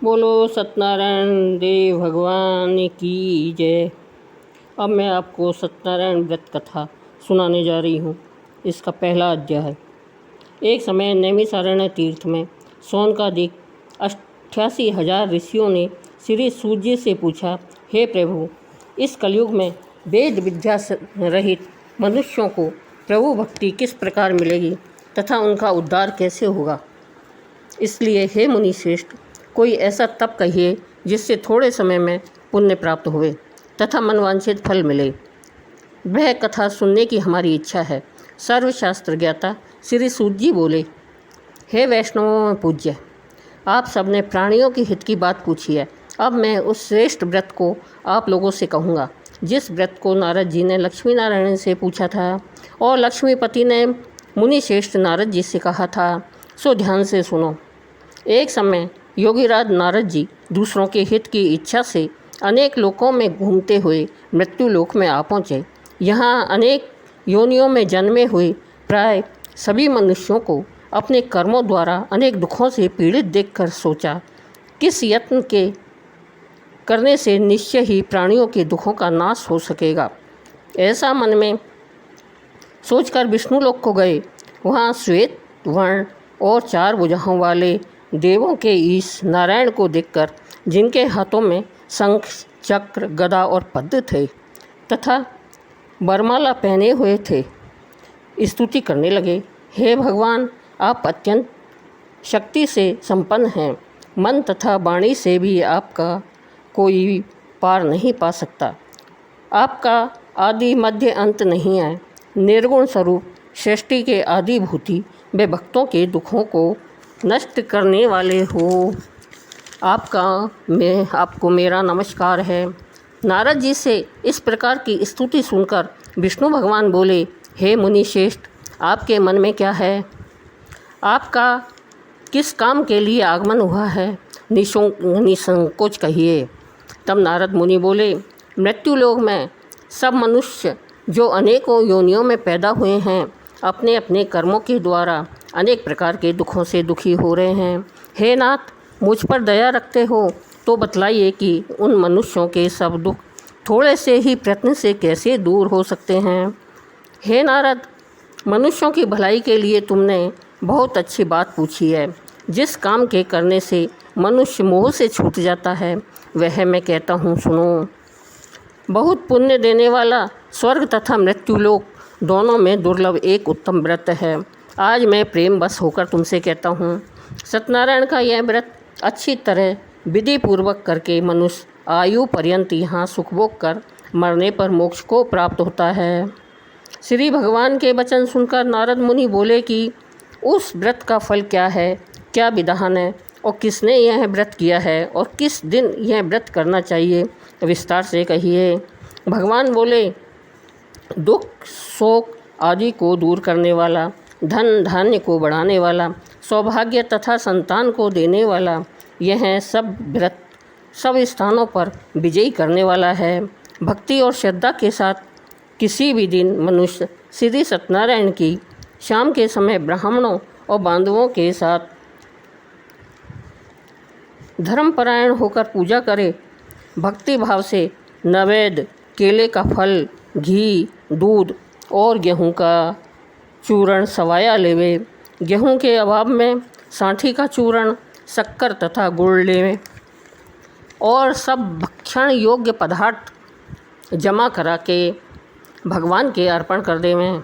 बोलो सत्यनारायण देव भगवान की जय। अब मैं आपको सत्यनारायण व्रत कथा सुनाने जा रही हूँ। इसका पहला अध्याय। एक समय नैमिषारण्य तीर्थ में शौनकादिक 88,000 ऋषियों ने श्री सूर्य से पूछा, हे प्रभु, इस कलयुग में वेद विद्या रहित मनुष्यों को प्रभु भक्ति किस प्रकार मिलेगी तथा उनका उद्धार कैसे होगा। इसलिए हे मुनि श्रेष्ठ, कोई ऐसा तप कहिए जिससे थोड़े समय में पुण्य प्राप्त हुए तथा मनवांछित फल मिले। वह कथा सुनने की हमारी इच्छा है। सर्वशास्त्र ज्ञाता श्री सूत जी बोले, हे वैष्णवों में पूज्य, आप सबने प्राणियों के हित की बात पूछी है। अब मैं उस श्रेष्ठ व्रत को आप लोगों से कहूँगा जिस व्रत को नारद जी ने लक्ष्मी नारायण से पूछा था और लक्ष्मीपति ने मुनि श्रेष्ठ नारद जी से कहा था। सो ध्यान से सुनो। एक समय योगीराज नारद जी दूसरों के हित की इच्छा से अनेक लोकों में घूमते हुए मृत्यु लोक में आ पहुँचे। यहाँ अनेक योनियों में जन्मे हुए प्राय सभी मनुष्यों को अपने कर्मों द्वारा अनेक दुखों से पीड़ित देखकर सोचा, किस यत्न के करने से निश्चय ही प्राणियों के दुखों का नाश हो सकेगा। ऐसा मन में सोचकर विष्णु लोक को गए। वहाँ श्वेत वर्ण और 4 भुजाओं वाले देवों के ईश नारायण को देखकर, जिनके हाथों में शंख चक्र गदा और पद्म थे तथा बरमाला पहने हुए थे, स्तुति करने लगे। हे भगवान, आप अत्यंत शक्ति से संपन्न हैं। मन तथा वाणी से भी आपका कोई पार नहीं पा सकता। आपका आदि मध्य अंत नहीं है। निर्गुण स्वरूप सृष्टि के आदिभूति वे भक्तों के दुखों को नष्ट करने वाले हो। आपको मेरा नमस्कार है। नारद जी से इस प्रकार की स्तुति सुनकर विष्णु भगवान बोले, हे मुनि श्रेष्ठ, आपके मन में क्या है? आपका किस काम के लिए आगमन हुआ है? निसंकोच कहिए। तब नारद मुनि बोले, मृत्यु लोक में सब मनुष्य जो अनेकों योनियों में पैदा हुए हैं, अपने अपने कर्मों के द्वारा अनेक प्रकार के दुखों से दुखी हो रहे हैं। हे नाथ, मुझ पर दया रखते हो तो बतलाइए कि उन मनुष्यों के सब दुख थोड़े से ही प्रयत्न से कैसे दूर हो सकते हैं। हे नारद, मनुष्यों की भलाई के लिए तुमने बहुत अच्छी बात पूछी है। जिस काम के करने से मनुष्य मोह से छूट जाता है, वह मैं कहता हूँ, सुनो। बहुत पुण्य देने वाला स्वर्ग तथा मृत्यु लोक दोनों में दुर्लभ एक उत्तम व्रत है। आज मैं प्रेम बस होकर तुमसे कहता हूँ, सत्यनारायण का यह व्रत अच्छी तरह विधि पूर्वक करके मनुष्य आयु पर्यंत यहाँ सुख भोग कर मरने पर मोक्ष को प्राप्त होता है। श्री भगवान के वचन सुनकर नारद मुनि बोले कि उस व्रत का फल क्या है, क्या विधान है और किसने यह व्रत किया है और किस दिन यह व्रत करना चाहिए, विस्तार से कहिए। भगवान बोले, दुख शोक आदि को दूर करने वाला, धन धान्य को बढ़ाने वाला, सौभाग्य तथा संतान को देने वाला, यह सब व्रत सब स्थानों पर विजयी करने वाला है। भक्ति और श्रद्धा के साथ किसी भी दिन मनुष्य श्री सत्यनारायण की शाम के समय ब्राह्मणों और बांधवों के साथ धर्मपरायण होकर पूजा करे। भक्ति भाव से नैवेद्य, केले का फल, घी, दूध और गेहूं का चूर्ण सवाया लेवे। गेहूं के अभाव में सांठी का चूर्ण, शक्कर तथा गुड़ लेवे और सब भक्षण योग्य पदार्थ जमा करा के भगवान के अर्पण कर देवें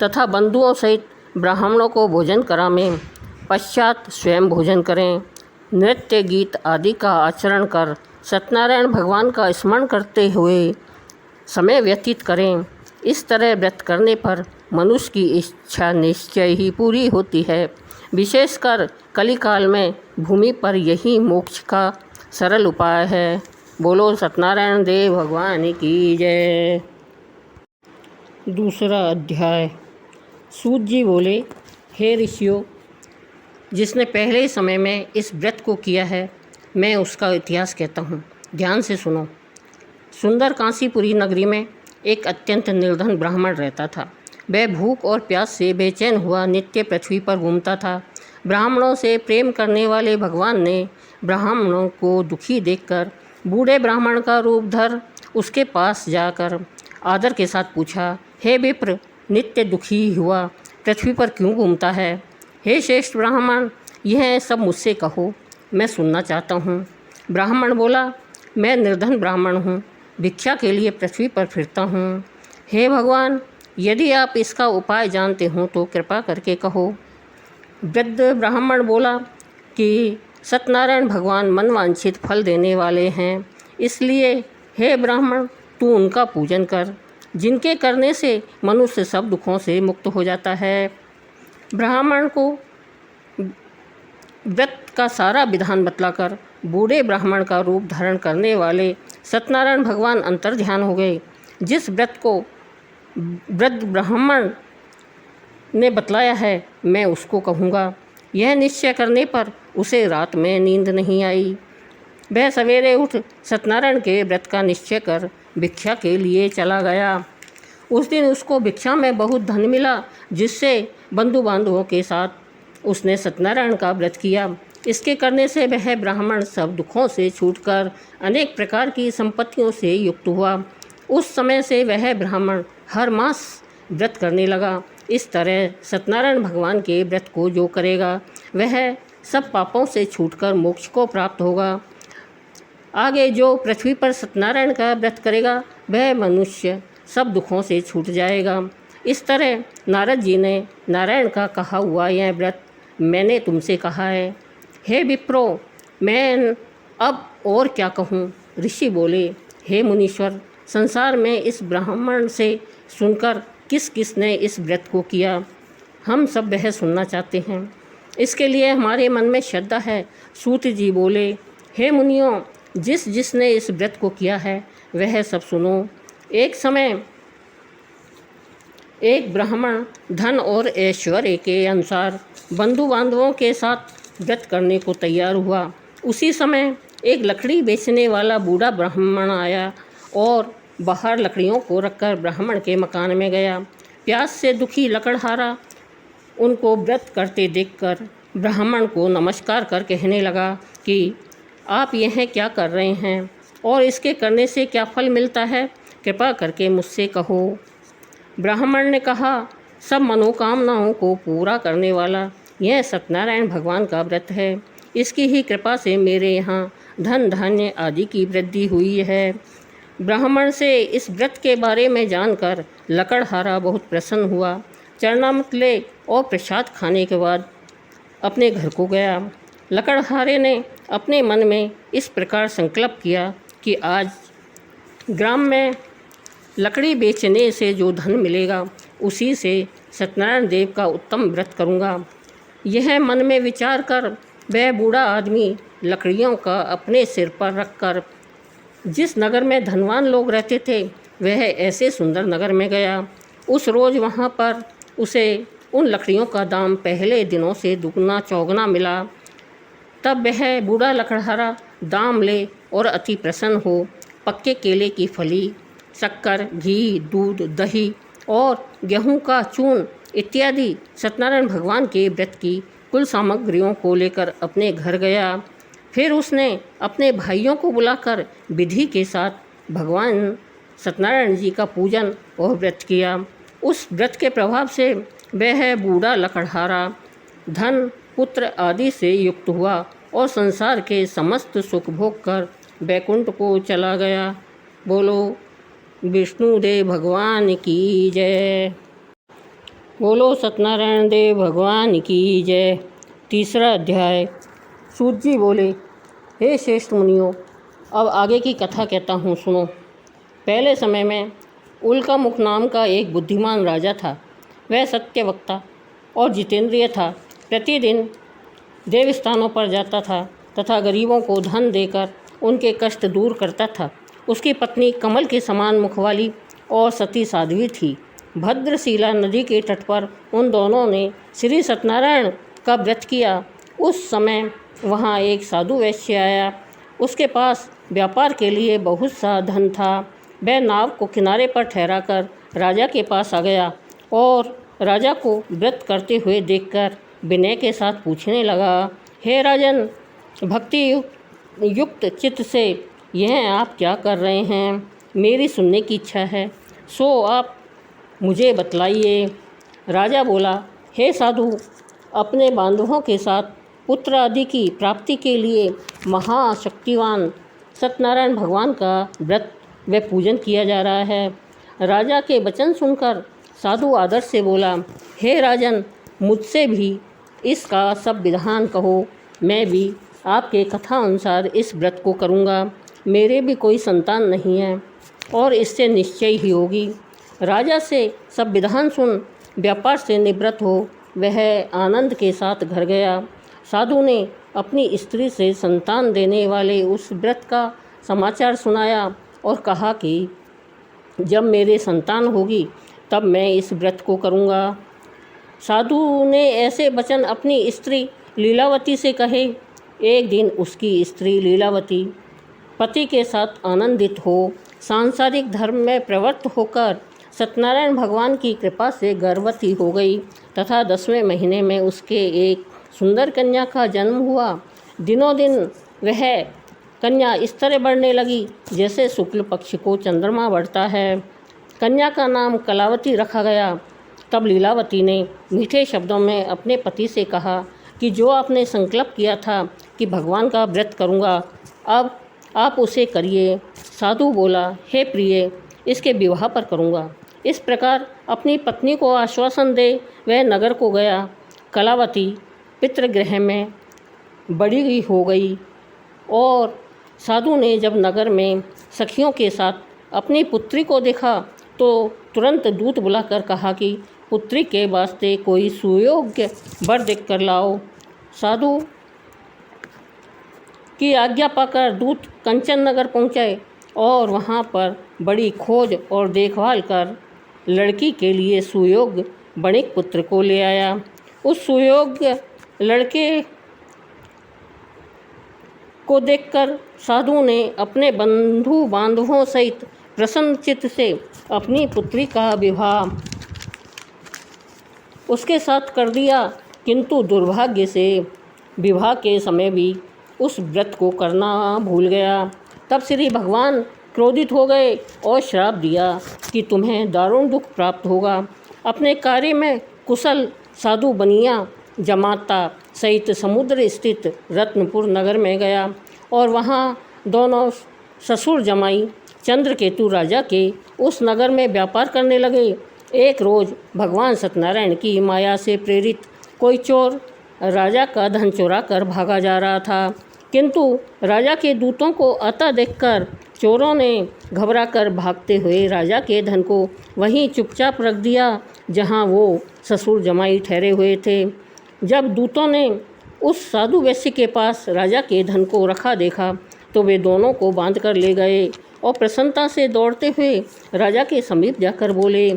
तथा बंधुओं सहित ब्राह्मणों को भोजन करावें। पश्चात स्वयं भोजन करें। नृत्य गीत आदि का आचरण कर सत्यनारायण भगवान का स्मरण करते हुए समय व्यतीत करें। इस तरह व्रत करने पर मनुष्य की इच्छा निश्चय ही पूरी होती है। विशेषकर कलिकाल में भूमि पर यही मोक्ष का सरल उपाय है। बोलो सत्यनारायण देव भगवान की जय। दूसरा अध्याय। सूत जी बोले, हे ऋषियों, जिसने पहले समय में इस व्रत को किया है, मैं उसका इतिहास कहता हूँ, ध्यान से सुनो। सुंदर कांसीपुरी नगरी में एक अत्यंत निर्धन ब्राह्मण रहता था। वह भूख और प्यास से बेचैन हुआ नित्य पृथ्वी पर घूमता था। ब्राह्मणों से प्रेम करने वाले भगवान ने ब्राह्मणों को दुखी देखकर बूढ़े ब्राह्मण का रूप धर उसके पास जाकर आदर के साथ पूछा, हे विप्र, नित्य दुखी हुआ पृथ्वी पर क्यों घूमता है? हे श्रेष्ठ ब्राह्मण, यह सब मुझसे कहो, मैं सुनना चाहता हूँ। ब्राह्मण बोला, मैं निर्धन ब्राह्मण हूँ, भिक्षा के लिए पृथ्वी पर फिरता हूँ। हे भगवान, यदि आप इसका उपाय जानते हो तो कृपा करके कहो। वृद्ध ब्राह्मण बोला कि सत्यनारायण भगवान मनवांछित फल देने वाले हैं, इसलिए हे ब्राह्मण, तू उनका पूजन कर, जिनके करने से मनुष्य सब दुखों से मुक्त हो जाता है। ब्राह्मण को व्रत का सारा विधान बतलाकर बूढ़े ब्राह्मण का रूप धारण करने वाले सत्यनारायण भगवान अंतर्ध्यान हो गए। जिस व्रत को वृद्ध ब्राह्मण ने बतलाया है, मैं उसको कहूँगा। यह निश्चय करने पर उसे रात में नींद नहीं आई। वह सवेरे उठ सत्यनारायण के व्रत का निश्चय कर भिक्षा के लिए चला गया। उस दिन उसको भिक्षा में बहुत धन मिला, जिससे बंधु बांधवों के साथ उसने सत्यनारायण का व्रत किया। इसके करने से वह ब्राह्मण सब दुखों से छूटकर अनेक प्रकार की संपत्तियों से युक्त हुआ। उस समय से वह ब्राह्मण हर मास व्रत करने लगा। इस तरह सत्यनारायण भगवान के व्रत को जो करेगा वह सब पापों से छूटकर मोक्ष को प्राप्त होगा। आगे जो पृथ्वी पर सत्यनारायण का व्रत करेगा वह मनुष्य सब दुखों से छूट जाएगा। इस तरह नारद जी ने नारायण का कहा हुआ यह व्रत मैंने तुमसे कहा है। हे विप्रो, मैं अब और क्या कहूँ? ऋषि बोले, हे मुनीश्वर, संसार में इस ब्राह्मण से सुनकर किस किस ने इस व्रत को किया, हम सब वह सुनना चाहते हैं। इसके लिए हमारे मन में श्रद्धा है। सूत जी बोले, हे मुनियों, जिस जिसने इस व्रत को किया है वह सब सुनो। एक समय एक ब्राह्मण धन और ऐश्वर्य के अनुसार बंधु बांधवों के साथ व्रत करने को तैयार हुआ। उसी समय एक लकड़ी बेचने वाला बूढ़ा ब्राह्मण आया और बाहर लकड़ियों को रखकर ब्राह्मण के मकान में गया। प्यास से दुखी लकड़हारा उनको व्रत करते देखकर ब्राह्मण को नमस्कार कर कहने लगा कि आप यह क्या कर रहे हैं और इसके करने से क्या फल मिलता है, कृपा करके मुझसे कहो। ब्राह्मण ने कहा, सब मनोकामनाओं को पूरा करने वाला यह सत्यनारायण भगवान का व्रत है। इसकी ही कृपा से मेरे यहाँ धन धान्य आदि की वृद्धि हुई है। ब्राह्मण से इस व्रत के बारे में जानकर लकड़हारा बहुत प्रसन्न हुआ। चरणामृत ले और प्रसाद खाने के बाद अपने घर को गया। लकड़हारे ने अपने मन में इस प्रकार संकल्प किया कि आज ग्राम में लकड़ी बेचने से जो धन मिलेगा उसी से सत्यनारायण देव का उत्तम व्रत करूँगा। यह मन में विचार कर वह बूढ़ा आदमी लकड़ियों का अपने सिर पर रखकर जिस नगर में धनवान लोग रहते थे वह ऐसे सुंदर नगर में गया। उस रोज़ वहाँ पर उसे उन लकड़ियों का दाम पहले दिनों से दुगना चौगुना मिला। तब वह बूढ़ा लकड़हारा दाम ले और अति प्रसन्न हो पक्के केले की फली, शक्कर, घी, दूध, दही और गेहूं का चूर्ण इत्यादि सत्यनारायण भगवान के व्रत की कुल सामग्रियों को लेकर अपने घर गया। फिर उसने अपने भाइयों को बुलाकर विधि के साथ भगवान सत्यनारायण जी का पूजन और व्रत किया। उस व्रत के प्रभाव से वह बूढ़ा लकड़हारा धन, पुत्र आदि से युक्त हुआ और संसार के समस्त सुख भोग कर बैकुंठ को चला गया। बोलो विष्णुदेव भगवान की जय। बोलो सत्यनारायण देव भगवान की जय। तीसरा अध्याय। सूत जी बोले, हे श्रेष्ठ मुनियों, अब आगे की कथा कहता हूँ, सुनो। पहले समय में उल्कामुख नाम का एक बुद्धिमान राजा था। वह सत्यवक्ता और जितेंद्रिय था। प्रतिदिन देवस्थानों पर जाता था तथा गरीबों को धन देकर उनके कष्ट दूर करता था। उसकी पत्नी कमल के समान मुख वाली और सती साध्वी थी। भद्रशिला नदी के तट पर उन दोनों ने श्री सत्यनारायण का व्रत किया। उस समय वहाँ एक साधु वैश्य आया। उसके पास व्यापार के लिए बहुत सा धन था। वह नाव को किनारे पर ठहराकर राजा के पास आ गया और राजा को व्रत करते हुए देखकर विनय के साथ पूछने लगा, हे राजन, भक्ति युक्त युक्त चित्त से, यह आप क्या कर रहे हैं, मेरी सुनने की इच्छा है, सो आप मुझे बतलाइए। राजा बोला, हे साधु, अपने बांधवों के साथ पुत्र आदि की प्राप्ति के लिए महाशक्तिवान सत्यनारायण भगवान का व्रत व पूजन किया जा रहा है। राजा के वचन सुनकर साधु आदर से बोला, हे राजन, मुझसे भी इसका सब विधान कहो, मैं भी आपके कथा अनुसार इस व्रत को करूँगा। मेरे भी कोई संतान नहीं है और इससे निश्चय ही होगी। राजा से सब विधान सुन व्यापार से निवृत्त हो वह आनंद के साथ घर गया। साधु ने अपनी स्त्री से संतान देने वाले उस व्रत का समाचार सुनाया और कहा कि जब मेरे संतान होगी तब मैं इस व्रत को करूँगा। साधु ने ऐसे वचन अपनी स्त्री लीलावती से कहे। एक दिन उसकी स्त्री लीलावती पति के साथ आनंदित हो सांसारिक धर्म में प्रवृत्त होकर सत्यनारायण भगवान की कृपा से गर्भवती हो गई तथा 10वें महीने में उसके एक सुंदर कन्या का जन्म हुआ। दिनों दिन वह कन्या इस तरह बढ़ने लगी जैसे शुक्ल पक्ष को चंद्रमा बढ़ता है। कन्या का नाम कलावती रखा गया। तब लीलावती ने मीठे शब्दों में अपने पति से कहा कि जो आपने संकल्प किया था कि भगवान का व्रत करूँगा, अब आप उसे करिए। साधु बोला, हे प्रिय, इसके विवाह पर करूँगा। इस प्रकार अपनी पत्नी को आश्वासन दे वह नगर को गया। कलावती पितृगृह में बड़ी हो गई और साधु ने जब नगर में सखियों के साथ अपनी पुत्री को देखा तो तुरंत दूत बुलाकर कहा कि पुत्री के वास्ते कोई सुयोग्य वर देख कर लाओ। साधु की आज्ञा पाकर दूत कंचन नगर पहुँचे और वहाँ पर बड़ी खोज और देखभाल कर लड़की के लिए सुयोग्य वणिक पुत्र को ले आया। उस सुयोग्य लड़के को देखकर साधु ने अपने बंधु बांधवों सहित प्रसन्न चित्त से अपनी पुत्री का विवाह उसके साथ कर दिया, किंतु दुर्भाग्य से विवाह के समय भी उस व्रत को करना भूल गया। तब श्री भगवान क्रोधित हो गए और श्राप दिया कि तुम्हें दारुण दुख प्राप्त होगा। अपने कार्य में कुशल साधु बनिया जमाता सहित समुद्र स्थित रत्नपुर नगर में गया और वहाँ दोनों ससुर जमाई चंद्रकेतु राजा के उस नगर में व्यापार करने लगे। एक रोज़ भगवान सत्यनारायण की माया से प्रेरित कोई चोर राजा का धन चुरा कर भागा जा रहा था, किंतु राजा के दूतों को आता देखकर चोरों ने घबराकर भागते हुए राजा के धन को वहीं चुपचाप रख दिया जहां वो ससुर जमाई ठहरे हुए थे। जब दूतों ने उस साधु वैश्य के पास राजा के धन को रखा देखा तो वे दोनों को बांध कर ले गए और प्रसन्नता से दौड़ते हुए राजा के समीप जाकर बोले,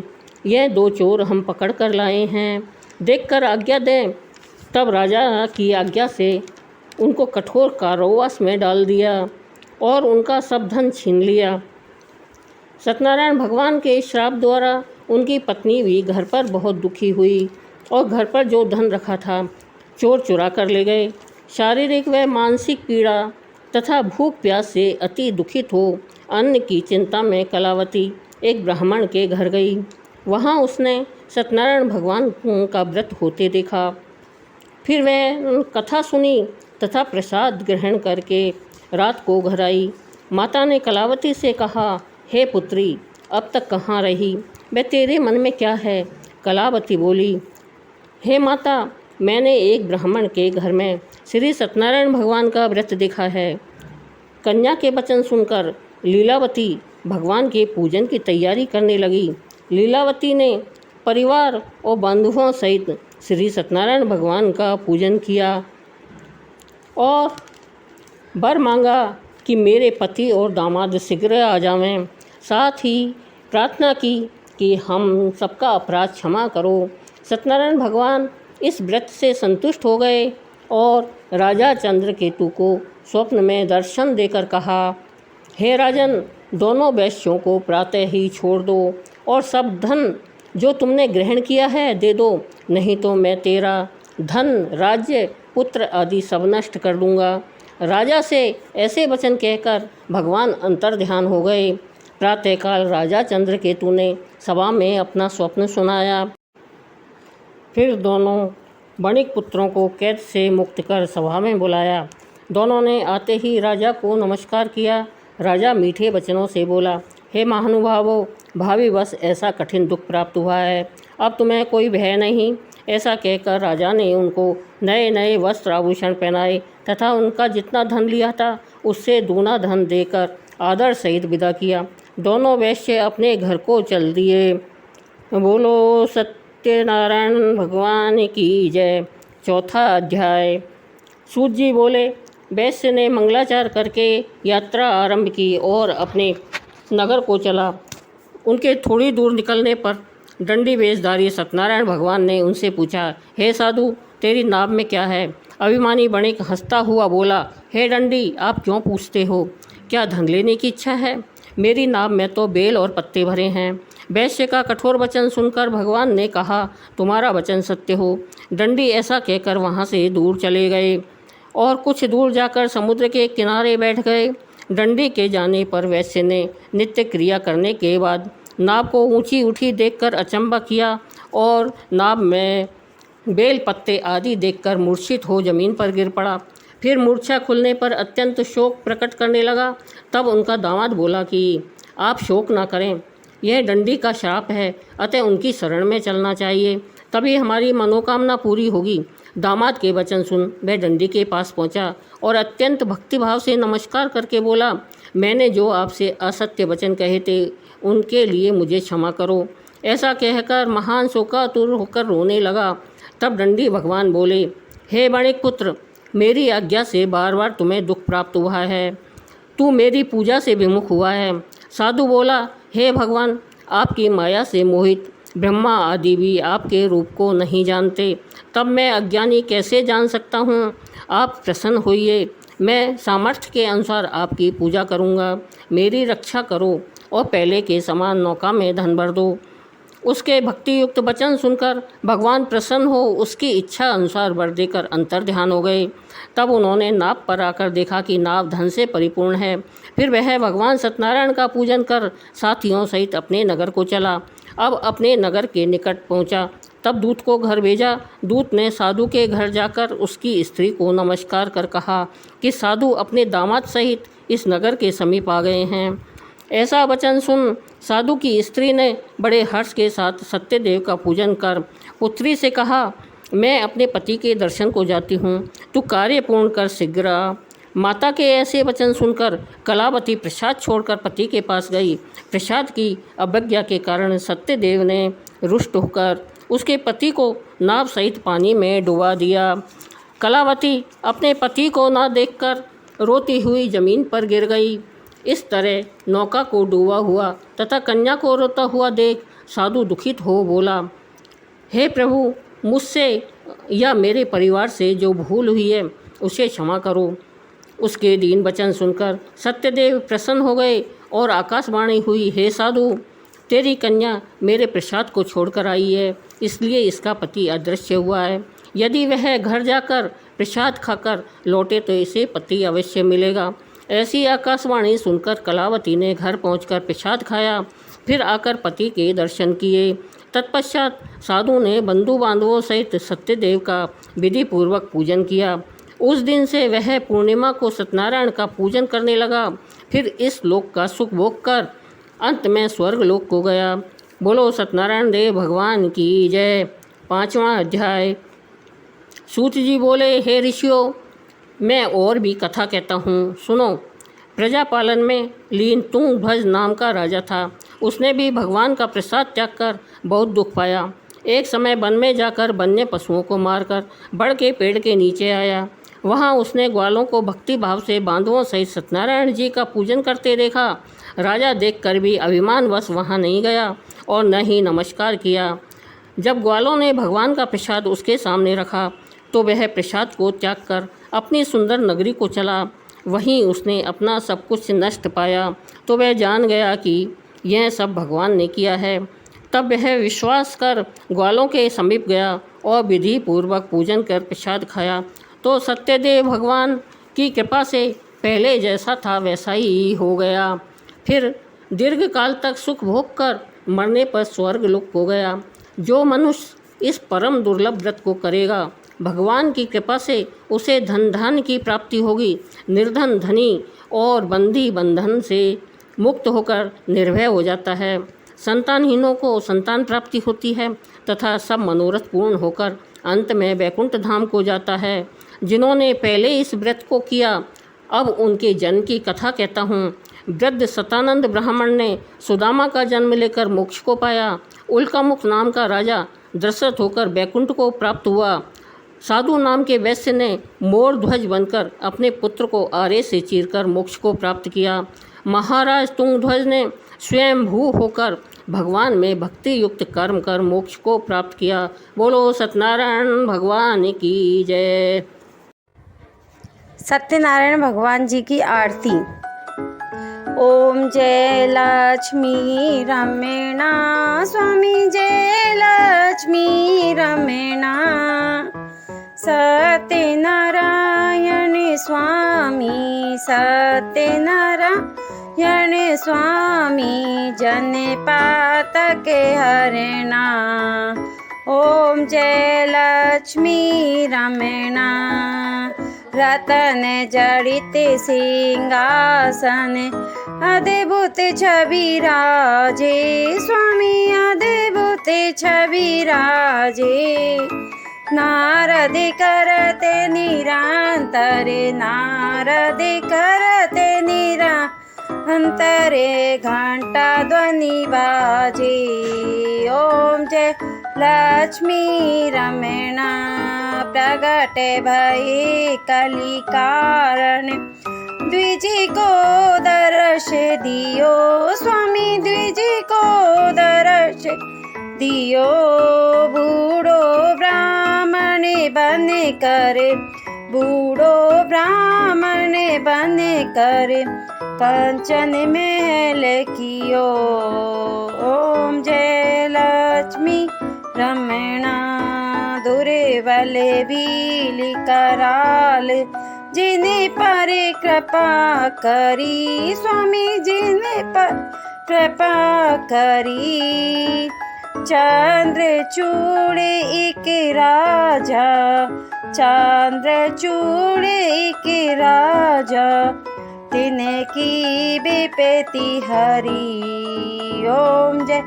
यह दो चोर हम पकड़ कर लाए हैं, देखकर आज्ञा दें। तब राजा की आज्ञा से उनको कठोर कारावास में डाल दिया और उनका सब धन छीन लिया। सत्यनारायण भगवान के श्राप द्वारा उनकी पत्नी भी घर पर बहुत दुखी हुई और घर पर जो धन रखा था चोर चुरा कर ले गए। शारीरिक व मानसिक पीड़ा तथा भूख प्यास से अति दुखित हो अन्न की चिंता में कलावती एक ब्राह्मण के घर गई। वहाँ उसने सत्यनारायण भगवान का व्रत होते देखा। फिर वह कथा सुनी तथा प्रसाद ग्रहण करके रात को घर आई। माता ने कलावती से कहा, हे पुत्री, अब तक कहाँ रही, वह तेरे मन में क्या है? कलावती बोली, हे माता, मैंने एक ब्राह्मण के घर में श्री सत्यनारायण भगवान का व्रत देखा है। कन्या के वचन सुनकर लीलावती भगवान के पूजन की तैयारी करने लगी। लीलावती ने परिवार और बंधुओं सहित श्री सत्यनारायण भगवान का पूजन किया और वर मांगा कि मेरे पति और दामाद शीघ्र आ जावें। साथ ही प्रार्थना की कि हम सबका अपराध क्षमा करो। सत्यनारायण भगवान इस व्रत से संतुष्ट हो गए और राजा चंद्रकेतु को स्वप्न में दर्शन देकर कहा, हे राजन, दोनों वैश्यों को प्रातः ही छोड़ दो और सब धन जो तुमने ग्रहण किया है दे दो, नहीं तो मैं तेरा धन, राज्य, पुत्र आदि सब नष्ट कर दूंगा। राजा से ऐसे वचन कहकर भगवान अंतर्ध्यान हो गए। प्रातःकाल राजा चंद्रकेतु ने सभा में अपना स्वप्न सुनाया। फिर दोनों वणिक पुत्रों को कैद से मुक्त कर सभा में बुलाया। दोनों ने आते ही राजा को नमस्कार किया। राजा मीठे वचनों से बोला, हे महानुभावों, भावी वश ऐसा कठिन दुख प्राप्त हुआ है, अब तुम्हें कोई भय नहीं। ऐसा कहकर राजा ने उनको नए नए वस्त्र आभूषण पहनाए तथा उनका जितना धन लिया था उससे दूना धन देकर आदर सहित विदा किया। दोनों वैश्य अपने घर को चल दिए। बोलो सत्यनारायण भगवान की जय। चौथा अध्याय। सूत जी बोले, वैश्य ने मंगलाचार करके यात्रा आरंभ की और अपने नगर को चला। उनके थोड़ी दूर निकलने पर दंडी वेशधारी सत्यनारायण भगवान ने उनसे पूछा, हे साधु, तेरी नाव में क्या है? अभिमानी वणिक हंसता हुआ बोला, हे दंडी, आप क्यों पूछते हो? क्या धन लेने की इच्छा है? मेरी नाव में तो बेल और पत्ते भरे हैं। वैश्य का कठोर वचन सुनकर भगवान ने कहा, तुम्हारा वचन सत्य हो। दंडी ऐसा कहकर वहाँ से दूर चले गए और कुछ दूर जाकर समुद्र के किनारे बैठ गए। दंडी के जाने पर वैश्य ने नित्य क्रिया करने के बाद नाव को ऊंची उठी देखकर अचंभा किया और नाव में बेल पत्ते आदि देखकर मूर्छित हो जमीन पर गिर पड़ा। फिर मूर्छा खुलने पर अत्यंत शोक प्रकट करने लगा। तब उनका दामाद बोला कि आप शोक ना करें, यह दंडी का श्राप है, अतः उनकी शरण में चलना चाहिए, तभी हमारी मनोकामना पूरी होगी। दामाद के वचन सुन वह दंडी के पास पहुंचा और अत्यंत भक्तिभाव से नमस्कार करके बोला, मैंने जो आपसे असत्य वचन कहे थे उनके लिए मुझे क्षमा करो। ऐसा कहकर महान शोकातुर होकर रोने लगा। तब दंडी भगवान बोले, हे वणिक पुत्र, मेरी आज्ञा से बार बार तुम्हें दुख प्राप्त हुआ है, तू मेरी पूजा से विमुख हुआ है। साधु बोला, हे भगवान, आपकी माया से मोहित ब्रह्मा आदि भी आपके रूप को नहीं जानते, तब मैं अज्ञानी कैसे जान सकता हूँ? आप प्रसन्न होइए, मैं सामर्थ्य के अनुसार आपकी पूजा करूँगा। मेरी रक्षा करो और पहले के समान नौका में धन भर दो। उसके भक्ति युक्त वचन सुनकर भगवान प्रसन्न हो उसकी इच्छा अनुसार वर देकर अंतर्ध्यान हो गए। तब उन्होंने नाव पर आकर देखा कि नाव धन से परिपूर्ण है। फिर वह भगवान सत्यनारायण का पूजन कर साथियों सहित अपने नगर को चला। अब अपने नगर के निकट पहुंचा, तब दूत को घर भेजा। दूत ने साधु के घर जाकर उसकी स्त्री को नमस्कार कर कहा कि साधु अपने दामाद सहित इस नगर के समीप आ गए हैं। ऐसा वचन सुन साधु की स्त्री ने बड़े हर्ष के साथ सत्यदेव का पूजन कर पुत्री से कहा, मैं अपने पति के दर्शन को जाती हूँ, तू कार्य पूर्ण कर शीघ्र आ। माता के ऐसे वचन सुनकर कलावती प्रसाद छोड़कर पति के पास गई। प्रसाद की अवज्ञा के कारण सत्यदेव ने रुष्ट होकर उसके पति को नाव सहित पानी में डुबा दिया। कलावती अपने पति को न देखकर रोती हुई जमीन पर गिर गई। इस तरह नौका को डूबा हुआ तथा कन्या को रोता हुआ देख साधु दुखित हो बोला, हे प्रभु, मुझसे या मेरे परिवार से जो भूल हुई है उसे क्षमा करो। उसके दीन वचन सुनकर सत्यदेव प्रसन्न हो गए और आकाशवाणी हुई, हे साधु, तेरी कन्या मेरे प्रसाद को छोड़कर आई है, इसलिए इसका पति अदृश्य हुआ है। यदि वह घर जाकर प्रसाद खाकर लौटे तो इसे पति अवश्य मिलेगा। ऐसी आकाशवाणी सुनकर कलावती ने घर पहुंचकर प्रसाद खाया, फिर आकर पति के दर्शन किए। तत्पश्चात साधु ने बंधु बांधवों सहित सत्यदेव का विधि पूर्वक पूजन किया। उस दिन से वह पूर्णिमा को सत्यनारायण का पूजन करने लगा। फिर इस लोक का सुख भोग कर अंत में स्वर्ग लोक को गया। बोलो सत्यनारायण देव भगवान की जय। 5वां अध्याय। सूत जी बोले, हे ऋषियों, मैं और भी कथा कहता हूँ, सुनो। प्रजा पालन में लीन तुंगभज नाम का राजा था। उसने भी भगवान का प्रसाद त्याग कर बहुत दुख पाया। एक समय वन में जाकर वन्य पशुओं को मारकर बड़ के पेड़ के नीचे आया। वहाँ उसने ग्वालों को भक्ति भाव से बांधवों सहित सत्यनारायण जी का पूजन करते देखा। राजा देखकर भी अभिमानवश वहाँ नहीं गया और न ही नमस्कार किया। जब ग्वालों ने भगवान का प्रसाद उसके सामने रखा तो वह प्रसाद को त्याग कर अपनी सुंदर नगरी को चला। वहीं उसने अपना सब कुछ नष्ट पाया तो वह जान गया कि यह सब भगवान ने किया है। तब वह विश्वास कर ग्वालों के समीप गया और विधि पूर्वक पूजन कर प्रसाद खाया तो सत्यदेव भगवान की कृपा से पहले जैसा था वैसा ही हो गया। फिर दीर्घ काल तक सुख भोग कर मरने पर स्वर्ग लोक हो गया। जो मनुष्य इस परम दुर्लभ व्रत को करेगा, भगवान की कृपा से उसे धन की प्राप्ति होगी। निर्धन धनी और बंदी बंधन से मुक्त होकर निर्भय हो जाता है। संतानहीनों को संतान प्राप्ति होती है तथा सब मनोरथ पूर्ण होकर अंत में वैकुंठ धाम को जाता है। जिन्होंने पहले इस व्रत को किया, अब उनके जन्म की कथा कहता हूँ। वृद्ध सतानंद ब्राह्मण ने सुदामा का जन्म लेकर मोक्ष को पाया। उल्कामुख नाम का राजा दशरथ होकर वैकुंठ को प्राप्त हुआ। साधु नाम के वैश्य ने मोर ध्वज बनकर अपने पुत्र को आरे से चीरकर मोक्ष को प्राप्त किया। महाराज तुंगध्वज ने स्वयं भू होकर भगवान में भक्ति युक्त कर्म कर मोक्ष को प्राप्त किया। बोलो सत्यनारायण भगवान की जय। सत्यनारायण भगवान जी की आरती। ओम जय लक्ष्मी रमणा स्वामी, जय लक्ष्मी रमणा। सत्यनारायण स्वामी, सत्यनारायण स्वामी, जन पातक हरणा। ओम जय लक्ष्मी रमणा। रतन जड़ित सिंहासन, अद्भुत छवि राजे स्वामी, अद्भुत छवि राजे। नारद करते निरंतरे, नारद करते निरंतरे, घंटा ध्वनि बाजे। ओम जय लक्ष्मी रमणा। प्रगट भई कली कारण, द्विजी को दर्श दियो स्वामी, द्विजी को दर्श दियो। बूढ़ो ब्राह्मण बन कर, बूढ़ो ब्राह्मण बन कर, कंचन महल कियो। ओम जय लक्ष्मी रमणा। दुर्बल भील कराल, जिन्हें पर कृपा करी स्वामी, जिन्हें पर कृपा करी। चंद्रचूड़ एक राजा, चंद्रचूड़ एक राजा, तिनकी विपत्ति हरी। ओम जय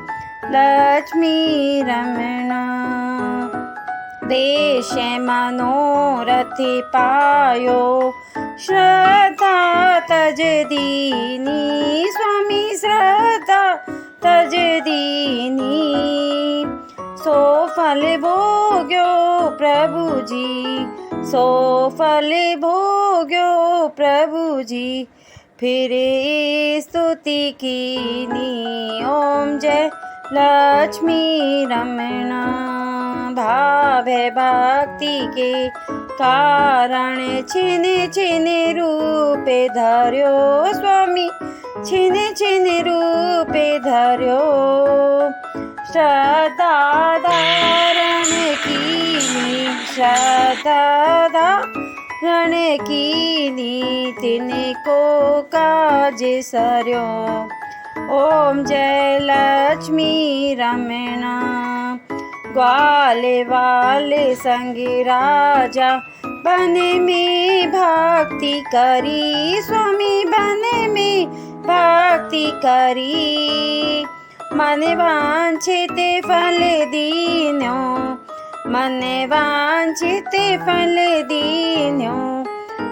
लक्ष्मी रमणा। देश मनोरथ पायो, श्रद्धा तज दीनी स्वामी, श्रद्धा तज दीनी। सो फल भोग्यो प्रभु जी, सो फल भोग्यो प्रभु जी, फिर स्तुति कीनी। ओम जय लक्ष्मी रमणा। भाव भक्ति के कारण छिन छिन रूप धर्यो स्वामी, छिन छिन रूप धर्यो। श्रद्धा धारण कीनी, श्रद्धा धारण कीनी, तिनको काज सर्यो। ओम जय लक्ष्मी रमणा। ग्वाले वाले संग राजा, बन में भक्ति करी स्वामी, बन में भक्ति करी। मन वांछित फल दीन्यो, मन वांछित फल दीन्यो,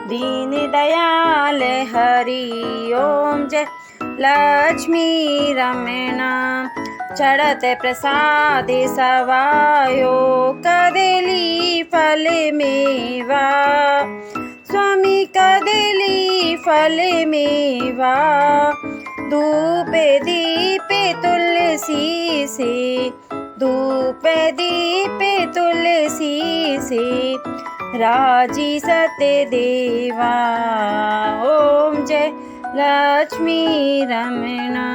दीन दयाल हरि। ओम जय लक्ष्मी रमणा। चढ़त प्रसाद सवायो, कदली फल मेवा स्वामी, कदली फल मेवा। धूप दीप तुलसी से, धूप दीप तुलसी से, राजी सत्य देवा। ओम जय लक्ष्मी रमणा।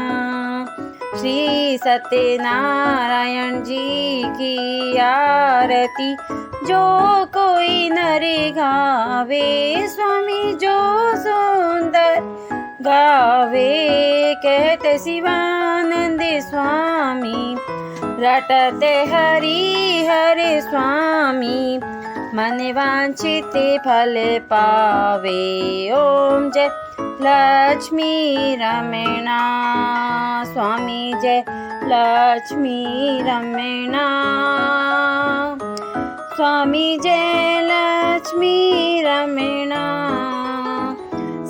श्री सत्यनारायण जी की आरती जो कोई नरे गावे स्वामी जो सुंदर गावे कहते शिवानंद स्वामी रटते हरि हरे स्वामी मन वांछित फल पावे ओम जय लक्ष्मी रमणा स्वामी जय लक्ष्मी रमणा स्वामी जय लक्ष्मी रमणा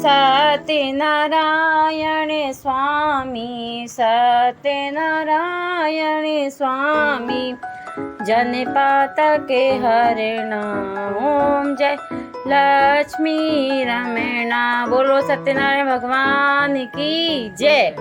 सत्यनारायण स्वामी सत्यनारायण स्वामी जनपातक हरणा ओम जय लक्ष्मी रमणा। बोलो सत्यनारायण भगवान की जय।